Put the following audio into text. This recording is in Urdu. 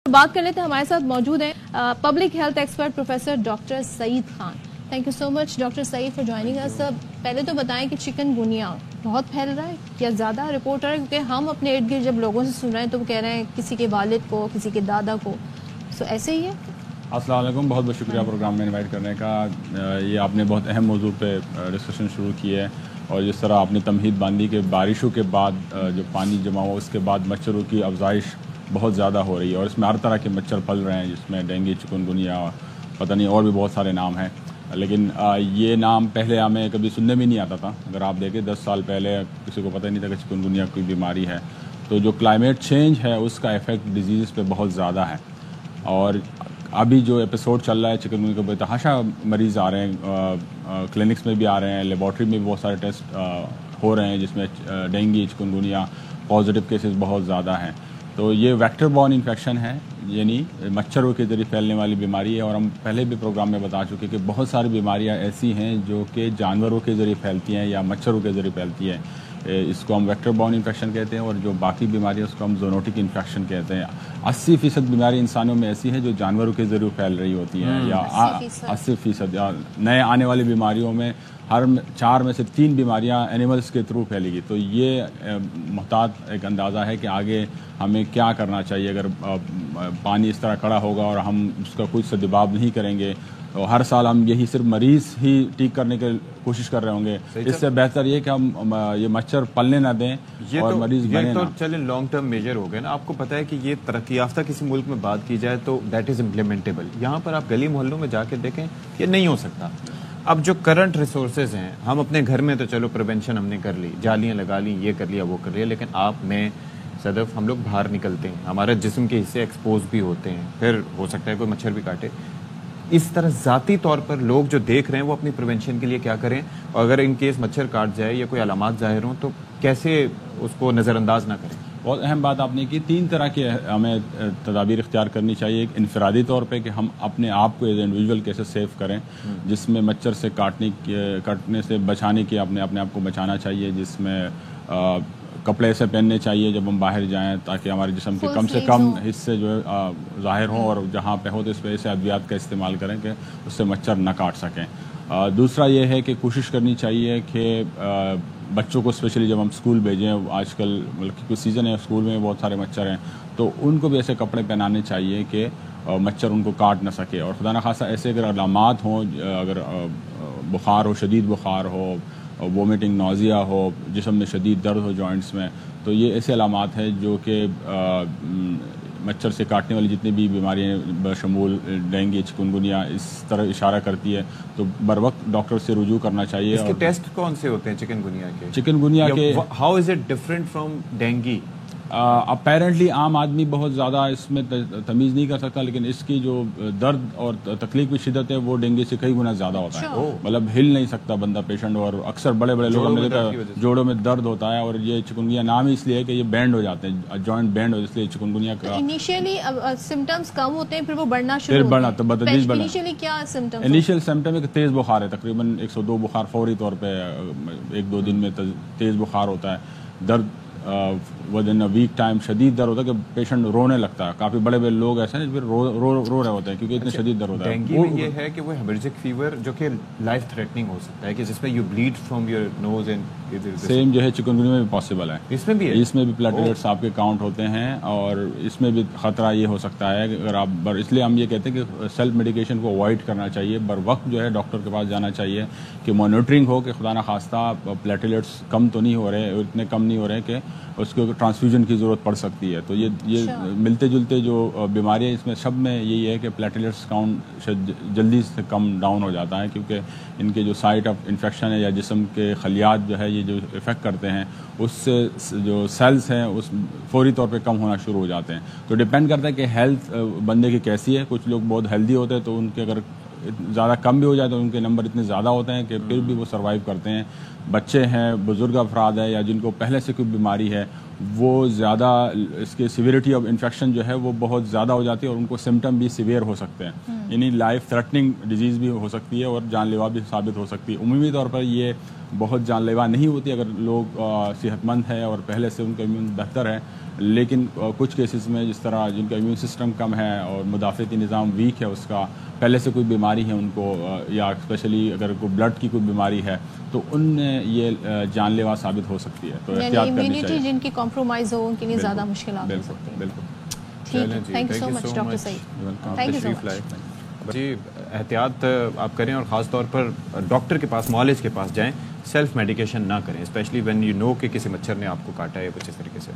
بات کر لیتے ہیں. ہمارے ساتھ موجود ہیں public health expert professor doctor Saeed Khan. Thank you so much doctor Saeed for joining us. پہلے تو بتائیں کہ چکن گونیا بہت پھیل رہا ہے یا زیادہ رپورٹ آ رہا ہے؟ کیونکہ ہم اپنے ارد گرد جب لوگوں سے سن رہے ہیں تو وہ کہہ رہے ہیں کسی کے والد کو، کسی کے دادا کو. سو ایسے ہی ہے. السلام علیکم، بہت بہت شکریہ پروگرام میں انوائٹ کرنے کا. یہ آپ نے بہت اہم موضوع پہ ڈسکشن شروع کی ہے، اور جس طرح آپ نے تمہید باندھی کہ بارشوں کے بعد جو پانی جمع ہوا اس کے بعد مچھروں کی افزائش بہت زیادہ ہو رہی ہے، اور اس میں ہر طرح کے مچھر پل رہے ہیں، جس میں ڈینگی، چکن گونیا، پتہ نہیں اور بھی بہت سارے نام ہیں. لیکن یہ نام پہلے ہمیں کبھی سننے میں نہیں آتا تھا. اگر آپ دیکھیں 10 سال پہلے کسی کو پتہ نہیں تھا کہ چکن گونیا کوئی بیماری ہے. تو جو کلائمیٹ چینج ہے اس کا افیکٹ ڈیزیز پہ بہت زیادہ ہے، اور ابھی جو ایپیسوڈ چل رہا ہے چکن گونیا کے بے تحاشا مریض آ رہے ہیں، کلینکس میں بھی آ رہے ہیں، لیبارٹری میں بھی بہت سارے ٹیسٹ ہو رہے ہیں جس میں ڈینگی، چکن گونیا پازیٹیو کیسز بہت زیادہ ہیں. تو یہ ویکٹر بورن انفیکشن ہے، یعنی مچھروں کے ذریعے پھیلنے والی بیماری ہے. اور ہم پہلے بھی پروگرام میں بتا چکے کہ بہت ساری بیماریاں ایسی ہیں جو کہ جانوروں کے ذریعے پھیلتی ہیں یا مچھروں کے ذریعے پھیلتی ہیں. اس کو ہم ویکٹر بورن انفیکشن کہتے ہیں، اور جو باقی بیماریاں اس کو ہم زونوٹک انفیکشن کہتے ہیں. 80% بیماری انسانوں میں ایسی ہیں جو جانوروں کے ذریعے پھیل رہی ہوتی ہیں، یا 80%. یا نئے آنے والی بیماریوں میں ہر 4 میں سے 3 بیماریاں اینیملز کے تھرو پھیلے گی. تو یہ محتاط ایک اندازہ ہے کہ آگے ہمیں کیا کرنا چاہیے. اگر پانی اس طرح کھڑا ہوگا اور ہم اس کا کوئی سدباب نہیں کریں گے، تو ہر سال ہم یہی صرف مریض ہی ٹھیک کرنے کی کوشش کر رہے ہوں گے. اس سے بہتر یہ کہ ہم یہ مچھر پلنے نہ دیں اور مریض بنے نہ. تو چلیں لانگ ٹرم میجر ہو گئے نا. آپ کو پتہ ہے کہ یہ ترقی یافتہ کسی ملک میں بات کی جائے تو دیٹ از امپلیمنٹیبل. یہاں پر آپ گلی محلوں میں جا کے دیکھیں یہ نہیں ہو سکتا. اب جو کرنٹ ریسورسز ہیں، ہم اپنے گھر میں تو چلو پریونشن ہم نے کر لی، جالیاں لگا لی، یہ کر لیا وہ کر لیا، لیکن آپ میں صدف ہم لوگ باہر نکلتے ہیں، ہمارے جسم کے حصے ایکسپوز بھی ہوتے ہیں، پھر ہو سکتا ہے کوئی مچھر بھی کاٹے. اس طرح ذاتی طور پر لوگ جو دیکھ رہے ہیں وہ اپنی پریونشن کے لیے کیا کریں، اور اگر ان کیس مچھر کاٹ جائے یا کوئی علامات ظاہر ہوں تو کیسے اس کو نظر انداز نہ کریں. بہت اہم بات آپ نے کی. 3 طرح کے ہمیں تدابیر اختیار کرنی چاہیے. ایک انفرادی طور پہ کہ ہم اپنے آپ کو ایز انڈیویجول کیسے سیف کریں، جس میں مچھر سے کاٹنے سے بچانے کی اپنے آپ کو بچانا چاہیے، جس میں کپڑے ایسے پہننے چاہیے جب ہم باہر جائیں تاکہ ہمارے جسم کے کم سے کم حصے جو ہے ظاہر ہوں، اور جہاں پہ ہو تو اس پہ ایسے ادویات کا استعمال کریں کہ اس سے مچھر نہ کاٹ سکیں. دوسرا یہ ہے کہ کوشش کرنی چاہیے کہ بچوں کو اسپیشلی جب ہم اسکول بھیجیں، آج کل مطلب کوئی سیزن ہے اسکول میں بہت سارے مچھر ہیں، تو ان کو بھی ایسے کپڑے پہنانے چاہیے کہ مچھر ان کو کاٹ نہ سکے. اور خدا نخواستہ ایسے اگر علامات ہوں، اگر بخار ہو، شدید بخار ہو، وومیٹنگ، نوزیا ہو، جسم میں شدید درد ہو جوائنٹس میں، تو یہ ایسے علامات ہیں جو کہ مچھر سے کاٹنے والی جتنی بھی بیماریاں بشمول ڈینگی، چکن گونیا اس طرح اشارہ کرتی ہے، تو بر وقت ڈاکٹر سے رجوع کرنا چاہیے. اس کے ٹیسٹ کون سے ہوتے ہیں چکن گونیا کے؟ چکن گونیا کے how is it different from dengue? Apparently عام آدمی بہت زیادہ اس میں تمیز نہیں کر سکتا، لیکن اس کی جو درد اور تکلیف کی شدت ہے وہ ڈینگی سے کئی گنا زیادہ ہوتا ہے. مطلب ہل نہیں سکتا بندہ پیشنٹ، اور اکثر بڑے لوگوں میں جوڑوں میں درد ہوتا ہے. اور یہ چکن گونیا نام ہی اس لیے ہے کہ یہ بینڈ ہو جاتے ہیں، جوائنٹ بینڈ ہو، اس لیے چکن گونیا کا انیشیلی سمپٹمز کم ہوتے ہیں، پھر وہ بڑھنا شروع ہوتے ہیں. انیشیلی کیا سمپٹمز؟ انیشیل سمپٹم ایک تیز بخار ہے، تقریباً 102 بخار فوری طور پہ 1-2 دن میں تیز بخار ہوتا ہے. درد ودن اے ویک ٹائم شدید درد ہوتا ہے کہ پیشنٹ رونے لگتا ہے. کافی بڑے لوگ ایسے ہیں پھر رو رہے ہوتے ہیں کیونکہ اتنے شدید درد ہوتا ہے. ڈینگی میں یہ ہے کہ وہ ہیمریجک فیور جو کہ لائف تھریٹنگ ہو سکتا ہے، کہ جس میں you bleed from your nose and same جو ہے چکن گونیا میں بھی پاسبل ہے. اس میں بھی ہے، اس میں بھی پلیٹلیٹس آپ کے کاؤنٹ ہوتے ہیں، اور اس میں بھی خطرہ یہ ہو سکتا ہے کہ اگر آپ اس لیے ہم یہ کہتے ہیں کہ سیلف میڈیکیشن کو اوائڈ کرنا چاہیے. بر وقت جو ہے ڈاکٹر کے پاس جانا چاہیے کہ مانیٹرنگ ہو کہ خدا نخواستہ پلیٹلیٹس کم تو نہیں ہو رہے، اتنے کم نہیں ہو رہے کہ اس کو ٹرانسفیوژن کی ضرورت پڑ سکتی ہے. تو یہ ملتے جلتے جو بیماریاں اس میں سب میں یہی ہے کہ پلیٹلیٹس کاؤنٹ جلدی سے کم ڈاؤن ہو جاتا ہے، کیونکہ ان کے جو سائٹ آف انفیکشن ہے یا جسم کے خلیات جو ہے یہ جو افیکٹ کرتے ہیں اس سے جو سیلز ہیں اس فوری طور پہ کم ہونا شروع ہو جاتے ہیں. تو ڈپینڈ کرتا ہے کہ ہیلتھ بندے کی کیسی ہے. کچھ لوگ بہت ہیلدی ہوتے ہیں تو ان کے اگر زیادہ کم بھی ہو جائے تو ان کے نمبر اتنے زیادہ ہوتے ہیں کہ پھر بھی وہ سروائیو کرتے ہیں. بچے ہیں، بزرگ افراد ہیں، یا جن کو پہلے سے کوئی بیماری ہے، وہ زیادہ اس کے سیویریٹی آف انفیکشن جو ہے وہ بہت زیادہ ہو جاتی ہے اور ان کو سمٹم بھی سیویئر ہو سکتے ہیں، یعنی لائف تھریٹننگ ڈیزیز بھی ہو سکتی ہے اور جان لیوا بھی ثابت ہو سکتی ہے۔ عمومی طور پر یہ بہت جان لیوا نہیں ہوتی اگر لوگ صحت مند ہیں اور پہلے سے ان کا امیون بہتر ہے، لیکن کچھ کیسز میں جس طرح جن کا امیون سسٹم کم ہے اور مدافعتی نظام ویک ہے، اس کا پہلے سے کوئی بیماری ہے ان کو، یا اسپیشلی اگر کوئی بلڈ کی کوئی بیماری ہے تو ان میں یہ جان لیوا ثابت ہو سکتی ہے، تو احتیاط کرنی امیونٹی چاہیے۔ جن کی کمپرومائز ہو ان کے لیے زیادہ مشکلات ہو سکتی ہیں۔ بالکل۔ ٹھیک ہے، thank you so much doctor Saeed, thank you so much. جی احتیاط آپ کریں اور خاص طور پر ڈاکٹر کے پاس، معالج کے پاس جائیں، سیلف میڈیکیشن نہ کریں، اسپیشلی وین یو نو کہ کسی مچھر نے آپ کو کاٹا ہے کچھ اس طریقے سے۔